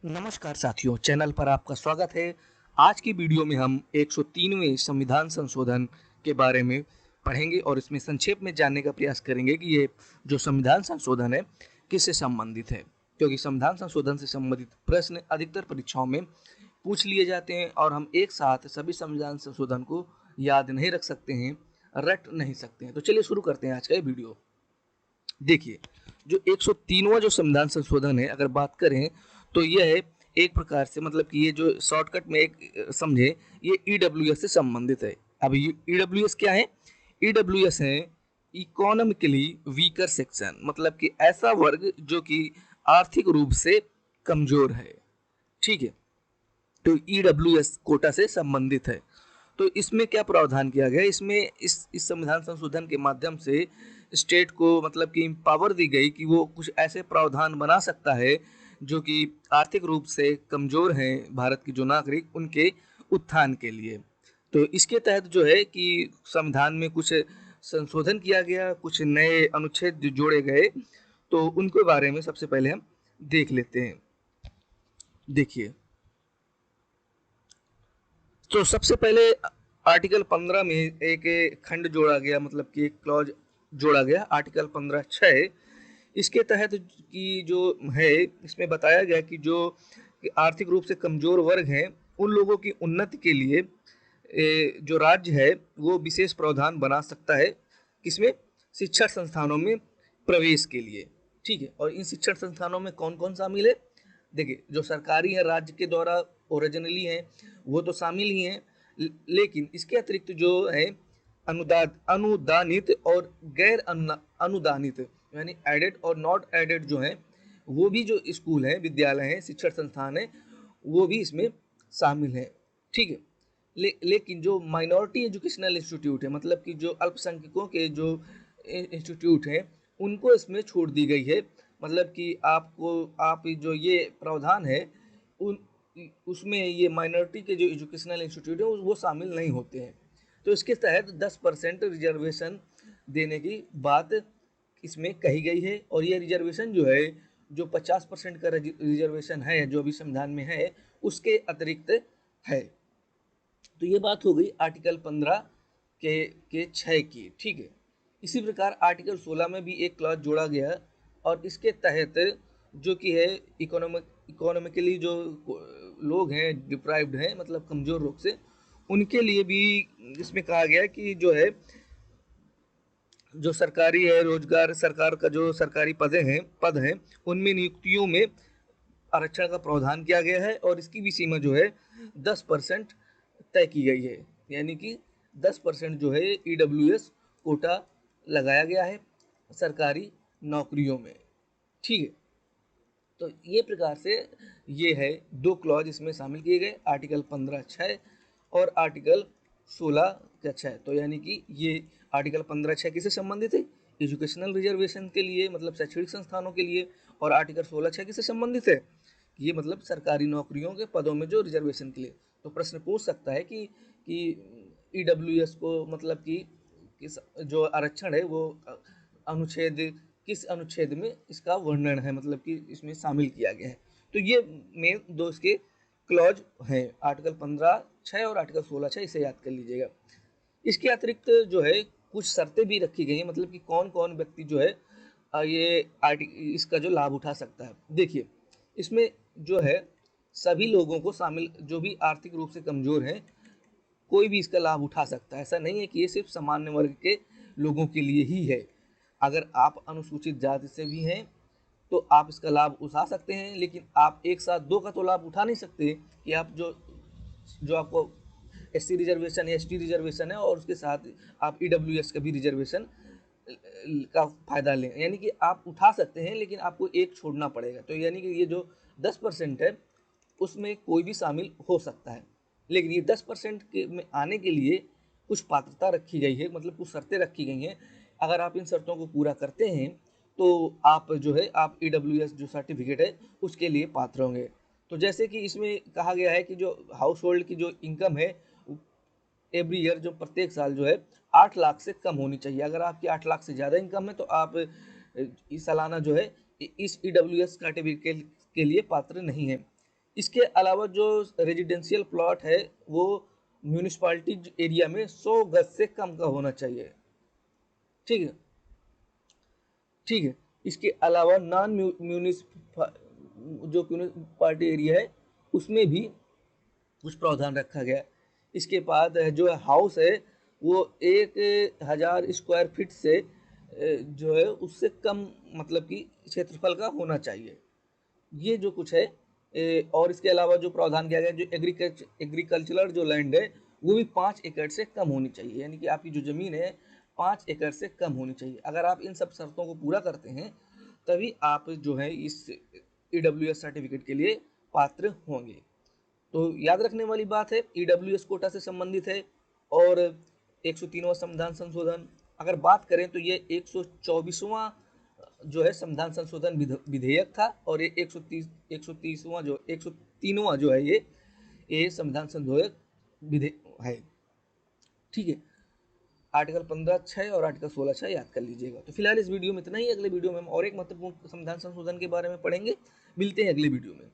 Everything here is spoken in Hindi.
नमस्कार साथियों, चैनल पर आपका स्वागत है। आज की वीडियो में हम 103वें संविधान संशोधन के बारे में पढ़ेंगे और इसमें संक्षेप में जानने का प्रयास करेंगे कि ये जो संविधान संशोधन है किससे संबंधित है, क्योंकि संविधान संशोधन से संबंधित प्रश्न अधिकतर परीक्षाओं में पूछ लिए जाते हैं और हम एक साथ सभी संविधान संशोधन को याद नहीं रख सकते हैं, रट नहीं सकते हैं। तो चलिए शुरू करते हैं आज का ये वीडियो। देखिए, जो 103वां जो संविधान संशोधन है, अगर बात करें तो यह है एक प्रकार से, मतलब कि ये जो शॉर्टकट में एक समझे, ये ईडब्ल्यूएस से संबंधित है। अब ये ईडब्ल्यूएस क्या है? ईडब्ल्यूएस है इकोनॉमिकली वीकर सेक्शन, मतलब कि ऐसा वर्ग जो कि आर्थिक रूप से कमजोर है। ठीक है, तो ईडब्ल्यूएस कोटा से संबंधित है। तो इसमें क्या प्रावधान किया गया? इसमें इस संविधान संशोधन के माध्यम से स्टेट को मतलब कि पावर दी गई कि वो कुछ ऐसे प्रावधान बना सकता है जो कि आर्थिक रूप से कमजोर हैं भारत के जो नागरिक, उनके उत्थान के लिए। तो इसके तहत जो है कि संविधान में कुछ संशोधन किया गया, कुछ नए अनुच्छेद जोड़े गए। तो उनके बारे में सबसे पहले हम देख लेते हैं। देखिए, तो सबसे पहले आर्टिकल 15 में एक खंड जोड़ा गया, मतलब कि एक क्लॉज जोड़ा गया, आर्टिकल 15(6). इसके तहत की जो है, इसमें बताया गया कि जो आर्थिक रूप से कमजोर वर्ग हैं उन लोगों की उन्नति के लिए जो राज्य है वो विशेष प्रावधान बना सकता है। किसमें? शिक्षण संस्थानों में प्रवेश के लिए। ठीक है, और इन शिक्षण संस्थानों में कौन कौन शामिल है? देखिए, जो सरकारी है, राज्य के द्वारा ओरिजिनली हैं, वो तो शामिल ही हैं, लेकिन इसके अतिरिक्त जो है अनुदानित और गैर अनुदानित, यानी एडेड और नॉट एडेड जो हैं, वो भी जो स्कूल हैं, विद्यालय हैं, शिक्षण संस्थान हैं, वो भी इसमें शामिल हैं। ठीक है, लेकिन जो माइनॉरिटी एजुकेशनल इंस्टीट्यूट है, मतलब कि जो अल्पसंख्यकों के जो इंस्टीट्यूट हैं, उनको इसमें छूट दी गई है। मतलब कि आप जो ये प्रावधान है उन उसमें ये माइनॉरिटी के जो एजुकेशनल इंस्टीट्यूट है वो शामिल नहीं होते हैं। तो इसके तहत 10% रिजर्वेशन देने की बात इसमें कही गई है। और ये रिजर्वेशन जो है, जो 50% का रिजर्वेशन है जो अभी संविधान में है, उसके अतिरिक्त है। तो ये बात हो गई आर्टिकल 15 के 6 की। ठीक है, इसी प्रकार आर्टिकल 16 में भी एक क्लॉज जोड़ा गया और इसके तहत जो कि है इकोनॉमिकली जो लोग हैं, डिप्राइव्ड हैं, मतलब कमजोर लोग से, उनके लिए भी इसमें कहा गया कि जो है, जो सरकारी है, रोजगार, सरकार का जो सरकारी पद हैं, उनमें नियुक्तियों में आरक्षण का प्रावधान किया गया है और इसकी भी सीमा जो है 10% तय की गई है। यानी कि 10% जो है ईडब्ल्यूएस कोटा लगाया गया है सरकारी नौकरियों में। ठीक है, तो ये प्रकार से ये है, दो क्लॉज इसमें शामिल किए गए, आर्टिकल 15(6) और आर्टिकल 16(6). तो यानी कि ये आर्टिकल 15(6) किससे संबंधित है? एजुकेशनल रिजर्वेशन के लिए, मतलब शैक्षणिक संस्थानों के लिए। और आर्टिकल 16(6) किससे संबंधित है? ये मतलब सरकारी नौकरियों के पदों में जो रिजर्वेशन के लिए। तो प्रश्न पूछ सकता है कि ईडब्ल्यूएस को, मतलब कि किस जो आरक्षण है वो अनुच्छेद किस अनुच्छेद में इसका वर्णन है, मतलब कि इसमें शामिल किया गया है। तो ये मेन दो इसके क्लॉज हैं, आर्टिकल 15(6) और आर्टिकल 16(6), इसे याद कर लीजिएगा। इसके अतिरिक्त जो है कुछ शर्तें भी रखी गई हैं, मतलब कि कौन कौन व्यक्ति जो है ये इसका जो लाभ उठा सकता है। देखिए, इसमें जो है सभी लोगों को शामिल, जो भी आर्थिक रूप से कमजोर हैं, कोई भी इसका लाभ उठा सकता है। ऐसा नहीं है कि ये सिर्फ सामान्य वर्ग के लोगों के लिए ही है। अगर आप अनुसूचित जाति से भी हैं तो आप इसका लाभ उठा सकते हैं, लेकिन आप एक साथ दो का तो लाभ उठा नहीं सकते कि आप जो जो आपको एससी रिजर्वेशन या एसटी रिजर्वेशन है और उसके साथ आप ईडब्ल्यूएस का भी रिजर्वेशन का फायदा लें। यानी कि आप उठा सकते हैं, लेकिन आपको एक छोड़ना पड़ेगा। तो यानी कि ये जो 10% है उसमें कोई भी शामिल हो सकता है, लेकिन ये 10% के में आने के लिए कुछ पात्रता रखी गई है, मतलब कुछ शर्तें रखी गई हैं। अगर आप इन शर्तों को पूरा करते हैं तो आप जो है, आप ईडब्ल्यूएस जो सर्टिफिकेट है उसके लिए पात्र होंगे। तो जैसे कि इसमें कहा गया है कि जो हाउस होल्ड की जो इनकम है एवरी ईयर, जो प्रत्येक साल जो है 8 लाख से कम होनी चाहिए। अगर आपकी 8 लाख से ज़्यादा इनकम है तो आप इस सालाना जो है इस ईडब्ल्यूएस कैटेगरी के लिए पात्र नहीं है। इसके अलावा जो रेजिडेंशियल प्लॉट है वो म्यूनिसपालिटी एरिया में 100 गज से कम का होना चाहिए। ठीक है, ठीक है। इसके अलावा नॉन जो म्यूनिसपालिटी एरिया है उसमें भी कुछ प्रावधान रखा गया है। इसके बाद जो हाउस है वो 1000 स्क्वायर फीट से जो है उससे कम मतलब कि क्षेत्रफल का होना चाहिए। ये जो कुछ है और इसके अलावा जो प्रावधान किया गया जो एग्रीकल्चरल जो लैंड है वो भी 5 एकड़ से कम होनी चाहिए, यानी कि आपकी जो ज़मीन है 5 एकड़ से कम होनी चाहिए। अगर आप इन सब शर्तों को पूरा करते हैं तभी आप जो है इस EWS सर्टिफिकेट के लिए पात्र होंगे। तो याद रखने वाली बात है EWS कोटा से संबंधित है। और 103वां संविधान संशोधन अगर बात करें तो ये 124वां जो है संविधान संशोधन विधेयक था और ये 103वां जो है ये संविधान संशोधन विधेयक है। ठीक है, आर्टिकल 15(6) और आर्टिकल 16(6) याद कर लीजिएगा। तो फिलहाल इस वीडियो में इतना ही। अगले वीडियो में हम और एक महत्वपूर्ण संविधान संशोधन के बारे में पढ़ेंगे। मिलते हैं अगले वीडियो में।